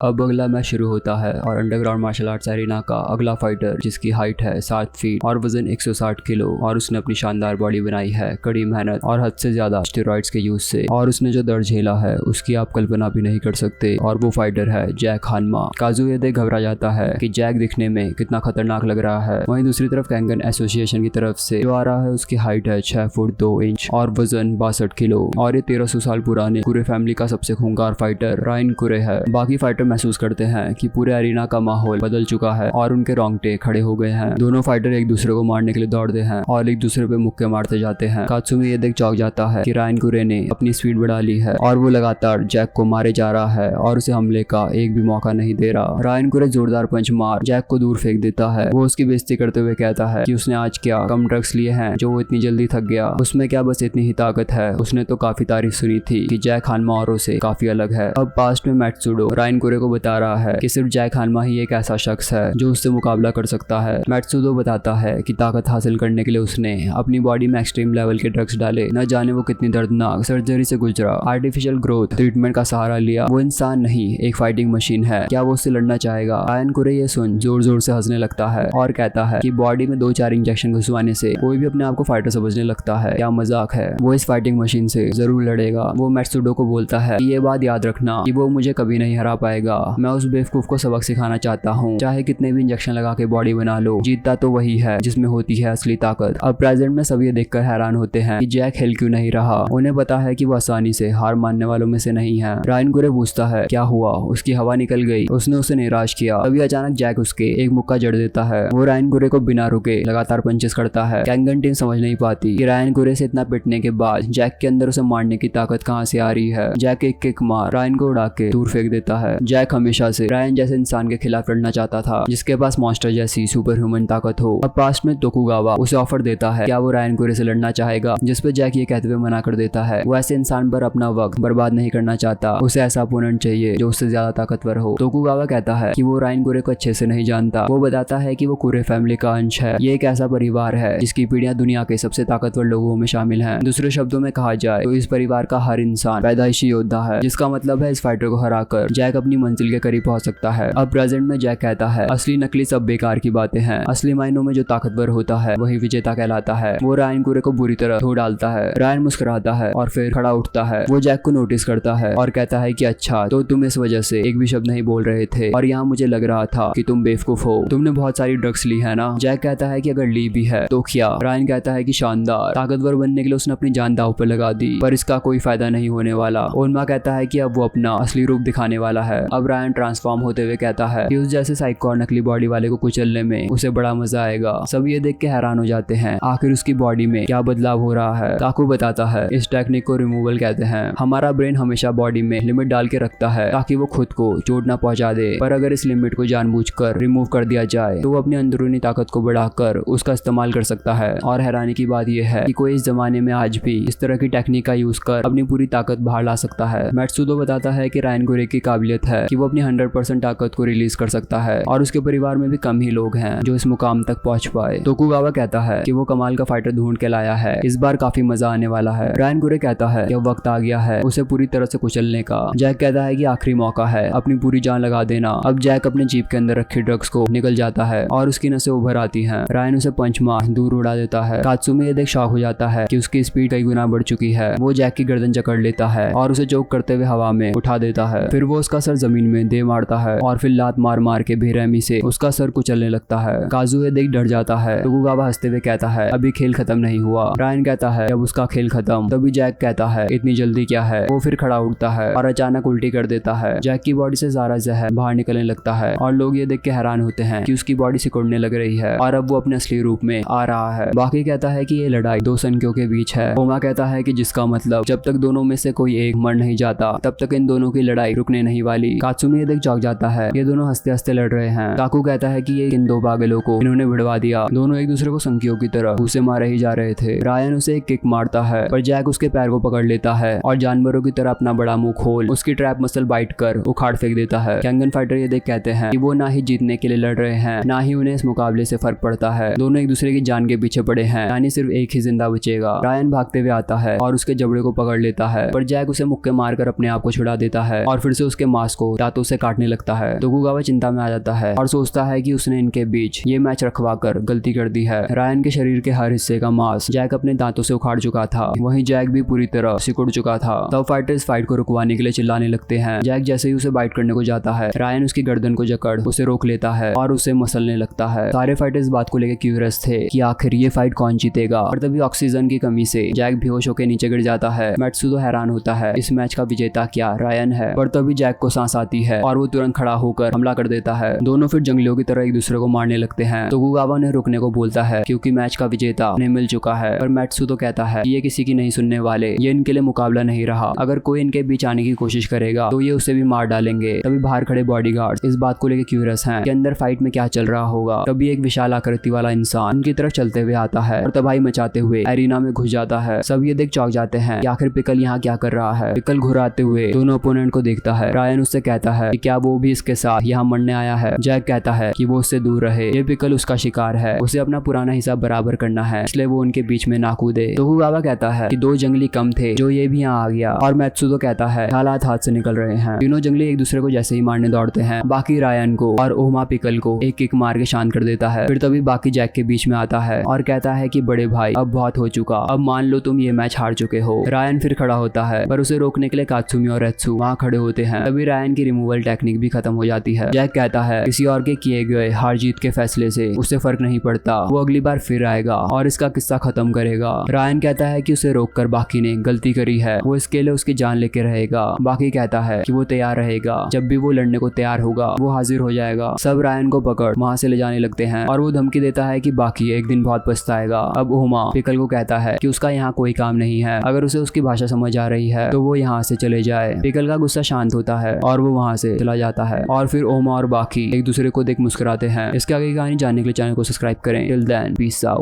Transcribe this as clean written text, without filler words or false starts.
अब अगला मैच शुरू होता है और अंडरग्राउंड मार्शल आर्ट्स एरिना का अगला फाइटर, जिसकी हाइट है 7 फीट और वजन 160 किलो, और उसने अपनी शानदार बॉडी बनाई है कड़ी मेहनत और हद से ज्यादा स्टेरॉइड्स के यूज से, और उसने जो दर्द झेला है उसकी आप कल्पना भी नहीं कर सकते। और वो फाइटर है जैक हानमा। काजुया देख घबरा जाता है कि जैक दिखने में कितना खतरनाक लग रहा है। वहीं दूसरी तरफ कैंगन एसोसिएशन की तरफ से जो आ रहा है, उसकी हाइट है 6 फुट 2 इंच और वजन 62 किलो, और ये 1300 साल पुराने कुरे फैमिली का सबसे खूंखार फाइटर रायन कुरे है। बाकी फाइटर महसूस करते हैं कि पूरे एरिना का माहौल बदल चुका है और उनके रोंगटे खड़े हो गए हैं। दोनों फाइटर एक दूसरे को मारने के लिए दौड़ते हैं और एक दूसरे पे मुक्के मारते जाते हैं। कात्सुमी ये देख चौंक जाता है कि रायन कुरे ने अपनी स्पीड बढ़ा ली है और वो लगातार जैक को मारे जा रहा है और उसे हमले का एक भी मौका नहीं दे रहा। रायन कुरे जोरदार पंच मार जैक को दूर फेंक देता है। वो उसकी बेइज्जती करते हुए कहता है कि उसने आज क्या कम ड्रग्स लिए हैं जो वो इतनी जल्दी थक गया, उसमें क्या बस इतनी ही ताकत है। उसने तो काफी तारीफ सुनी थी कि जैक हानमा औरों से काफी अलग है। अब पास्ट में मैट्सुडो रायन कुरे को बता रहा है कि सिर्फ जैक हानमा ही एक ऐसा शख्स है जो उससे मुकाबला कर सकता है। मैट्सुडो बताता है कि ताकत हासिल करने के लिए उसने अपनी बॉडी में एक्सट्रीम लेवल के ड्रग्स डाले, न जाने वो कितनी दर्दनाक सर्जरी से गुजरा, आर्टिफिशियल ग्रोथ ट्रीटमेंट का सहारा लिया। वो इंसान नहीं एक फाइटिंग मशीन है, क्या वो उससे लड़ना चाहेगा? रायन कुरे ये सुन जोर जोर से हंसने लगता है और कहता है कि बॉडी में 2-4 इंजेक्शन घुसवाने से कोई भी अपने आप को फाइटर समझने लगता है, क्या मजाक है? वो इस फाइटिंग मशीन से जरूर लड़ेगा। वो मैट्सुडो को बोलता है कि ये बात याद रखना कि वो मुझे कभी नहीं हरा पाएगा। मैं उस बेवकूफ को सबक सिखाना चाहता हूँ, चाहे कितने भी इंजेक्शन लगा के बॉडी बना लो, जीतता तो वही है जिसमें होती है असली ताकत। अब प्रेजेंट में सब ये देखकर हैरान होते हैं कि जैक हिल क्यों नहीं रहा। उन्हें पता है कि वो आसानी से हार मानने वालों में से नहीं है। रायन कुरे पूछता है क्या हुआ, उसकी हवा निकल गई, उसने उसे निराश किया। अभी अचानक जैक उसके एक मुक्का जड़ देता है। वो रायन कुरे को बिना रुके लगातार पंचेस करता है। कैंगन टीम समझ नहीं पाती कि रायन कुरे से इतना पिटने के बाद जैक के अंदर उसे मारने की ताकत कहां से आ रही है। जैक एक किक मार रायन को उड़ा के दूर फेंक देता है। जैक हमेशा से रायन जैसे इंसान के खिलाफ लड़ना चाहता था जिसके पास मॉन्स्टर जैसी सुपर ह्यूमन ताकत हो। अब पास्ट में तोकुगावा उसे ऑफर देता है क्या वो रायन कुरे से लड़ना चाहेगा, जिस पे जैक ये कहते हुए मना कर देता है वो ऐसे इंसान पर अपना वक्त बर्बाद नहीं करना चाहता, उसे ऐसा अपोनेंट चाहिए जो उससे ज्यादा ताकतवर हो। तोकुगावा कहता है कि वो रायन कुरे को अच्छे से नहीं जानता। वो बताता है कि वो कुरे फैमिली का अंश है, ये एक ऐसा परिवार है जिसकी पीढ़ियां दुनिया के सबसे ताकतवर लोगों में शामिल हैं। दूसरे शब्दों में कहा जाए तो इस परिवार का हर इंसान पैदाइशी योद्धा है, जिसका मतलब है इस फाइटर को हराकर जैक अपनी मंजिल के करीब पहुंच सकता है। अब प्रेजेंट में जैक कहता है असली नकली सब बेकार की बातें हैं, असली मायनों में जो ताकतवर होता है वही विजेता कहलाता है। वो रायन कुरे को बुरी तरह धो डालता है। रायन मुस्कुराता है और फिर खड़ा उठता है। वो जैक को नोटिस करता है और कहता है कि अच्छा तो तुम इस वजह से एक भी शब्द नहीं बोल रहे थे और यहाँ मुझे लग रहा था कि तुम बेवकूफ हो, तुमने बहुत सारी ड्रग्स ली है ना। जैक कहता है कि अगर ली भी है तो क्या। रायन कहता है कि शानदार, ताकतवर बनने के लिए उसने अपनी जान दांव पर लगा दी पर इसका कोई फायदा नहीं होने वाला। ओनमा कहता है कि अब वो अपना असली रूप दिखाने वाला है। अब रायन ट्रांसफॉर्म होते हुए कहता है कि उस जैसे साइको और नकली बॉडी वाले को कुचलने में उसे बड़ा मजा आएगा। सब ये देख के हैरान हो जाते हैं आखिर उसकी बॉडी में क्या बदलाव हो रहा है। काकू बताता है इस टेक्निक को रिमूवल कहते हैं। हमारा ब्रेन हमेशा बॉडी में लिमिट डाल के रखता है ताकि वो खुद को चोट ना पहुंचा दे, पर अगर इस लिमिट को जानबूझकर रिमूव कर दिया जाए तो वो अपनी अंदरूनी ताकत को बढ़ाकर उसका इस्तेमाल कर सकता है। और हैरानी की बात यह है कि कोई इस जमाने में आज भी इस तरह की टेक्निक का यूज कर अपनी पूरी ताकत बाहर ला सकता है। मैट्सुडो बताता है कि रायन कुरे की काबिलियत है कि वो अपनी 100% ताकत को रिलीज कर सकता है और उसके परिवार में भी कम ही लोग हैं जो इस मुकाम तक पहुंच पाए। तोकुगावा कहता है कि वो कमाल का फाइटर ढूंढ के लाया है, इस बार काफी मजा आने वाला है। रायन कुरे कहता है कि अब वक्त आ गया है उसे पूरी तरह से कुचलने का। जैक कहता है कि आखिरी मौका है, अपनी पूरी जान लगा देना। अब जैक अपने जीप के अंदर रखी ड्रग्स को निकल जाता है और उसकी नसें उभर आती हैं। रायन उसे पंच मार दूर उड़ा देता है। कात्सुमी ये देख शॉक हो जाता है कि उसकी स्पीड कई गुना बढ़ चुकी है। वो जैक की गर्दन जकड़ लेता है और उसे चोक करते हुए हवा में उठा देता है। फिर वो उसका सर जमीन में दे मारता है और फिर लात मार मार के बेरहमी से उसका सर कुचलने लगता है। काजू ये देख डर जाता है। तोकुगावा हंसते हुए कहता है अभी खेल खत्म नहीं हुआ। रायन कहता है जब उसका खेल खत्म, तभी जैक कहता है इतनी जल्दी क्या है। वो फिर खड़ा उठता है और अचानक उल्टी कर देता है। जैक की बॉडी से सारा जहर बाहर निकलने लगता है और लोग ये देख के हैरान होते हैं कि उसकी बॉडी सिकुड़ने लग रही है और अब वो अपने असली रूप में आ रहा है। बाकी कहता है कि ये लड़ाई दो सनकियों के बीच है। ओमा कहता है कि जिसका मतलब जब तक दोनों में से कोई एक मर नहीं जाता तब तक इन दोनों की लड़ाई रुकने नहीं वाली। कात्सुमी ये देख चौंक जाता है, ये दोनों हंसते हंसते लड़ रहे हैं। काकू कहता है कि ये इन दो पागलों को इन्होंने भिड़वा दिया, दोनों एक दूसरे को संकियों की तरह उसे मारे ही जा रहे थे। रायन उसे एक किक मारता है पर जैक उसके पैर को पकड़ लेता है और जानवरों की तरह अपना बड़ा मुंह खोल उसकी ट्रैप मसल बाइट कर उखाड़ फेंक देता है। कैंगन फाइटर ये देख कहते हैं कि वो ना ही जीतने के लिए लड़ रहे हैं ना ही उन्हें इस मुकाबले से फर्क पड़ता है। दोनों एक दूसरे की जान के पीछे पड़े हैं, यानी सिर्फ एक ही जिंदा बचेगा। रायन भागते हुए आता है और उसके जबड़े को पकड़ लेता है पर जैक उसे मुक्के मारकर अपने आप को छुड़ा देता है और फिर से उसके मास्क को को दांतों से काटने लगता है। तोकुगावा चिंता में आ जाता है और सोचता है कि उसने इनके बीच ये मैच रखवाकर गलती कर दी है। रायन के शरीर के हर हिस्से का मांस जैक अपने दांतों से उखाड़ चुका था, वहीं जैक भी पूरी तरह सिकुड़ चुका था। तब फाइटर्स फाइट को रुकवाने के लिए चिल्लाने लगते हैं। जैक जैसे ही उसे बाइट करने को जाता है, रायन उसकी गर्दन को जकड़ उसे रोक लेता है और उसे मसलने लगता है। सारे फाइटर्स इस बात को लेकर क्यूरियस थे कि आखिर ये फाइट कौन जीतेगा, और तभी ऑक्सीजन की कमी से जैक बेहोश होकर नीचे गिर जाता है। मैत्सुतो हैरान होता है इस मैच का विजेता क्या रायन है, पर तभी जैक को सांस आती है और वो तुरंत खड़ा होकर हमला कर देता है। दोनों फिर जंगलियों की तरह एक दूसरे को मारने लगते हैं। तोकुगावा ने रुकने को बोलता है क्योंकि मैच का विजेता उन्हें मिल चुका है, पर मैत्सुतो कहता है ये किसी की नहीं सुनने वाले, ये इनके लिए मुकाबला नहीं रहा। अगर कोई इनके बीच आने की कोशिश करेगा तो ये उसे भी मार डालेंगे। तभी बाहर खड़े बॉडीगार्ड्स इस बात को लेकर क्यूरियस हैं कि अंदर फाइट में क्या चल रहा होगा। तभी एक विशाल आकृति वाला इंसान उनकी तरफ चलते हुए आता है और तबाही मचाते हुए एरिना में घुस जाता है। सब ये देख चौंक जाते हैं कि आखिर पिकल यहाँ क्या कर रहा है। पिकल घुराते हुए दोनों ओपोनेंट को देखता है। रायन उससे कहता है कि क्या वो भी इसके साथ यहाँ मरने आया है। जैक कहता है कि वो उससे दूर रहे, ये पिकल उसका शिकार है, उसे अपना पुराना हिसाब बराबर करना है, इसलिए वो उनके बीच में ना कूदे। तोकुगावा कहता है कि 2 जंगली कम थे जो ये भी यहाँ आ गया, और मैत्सुतो कहता है हालात हाथ से निकल रहे हैं। तीनों जंगली एक दूसरे को जैसे ही मारने दौड़ते हैं। बाकी रायन को और ओमा पिकल को एक किक मार के शांत कर देता है। फिर तभी बाकी जैक के बीच में आता है और कहता है कि बड़े भाई अब बहुत हो चुका, अब मान लो तुम ये मैच हार चुके हो। रायन फिर खड़ा होता है पर उसे रोकने के लिए कात्सुमी और एत्सु वहाँ खड़े होते हैं। तभी रायन की रिमूवल टेक्निक भी खत्म हो जाती है। जैक कहता है किसी और के किए गए हार जीत के फैसले से उसे फर्क नहीं पड़ता, वो अगली बार फिर आएगा और इसका किस्सा खत्म करेगा। रायन कहता है कि उसे रोककर बाकी ने गलती करी है, वो इसके लिए उसकी जान लेके रहेगा। बाकी कहता है कि वो तैयार रहेगा, जब भी वो लड़ने को तैयार होगा वो हाजिर हो जाएगा। सब रायन को पकड़ वहाँ से ले जाने लगते हैं और वो धमकी देता है कि बाकी एक दिन बहुत पछताएगा। अब ओमा पिकल को कहता है कि उसका यहाँ कोई काम नहीं है, अगर उसे उसकी भाषा समझ आ रही है तो वो यहाँ से चले जाए। पिकल का गुस्सा शांत होता है और वो वहाँ से चला जाता है और फिर ओमा और बाकी एक दूसरे को देख मुस्कुराते हैं। इसके आगे की कहानी जानने के लिए चैनल को सब्सक्राइब करें। Till then peace out.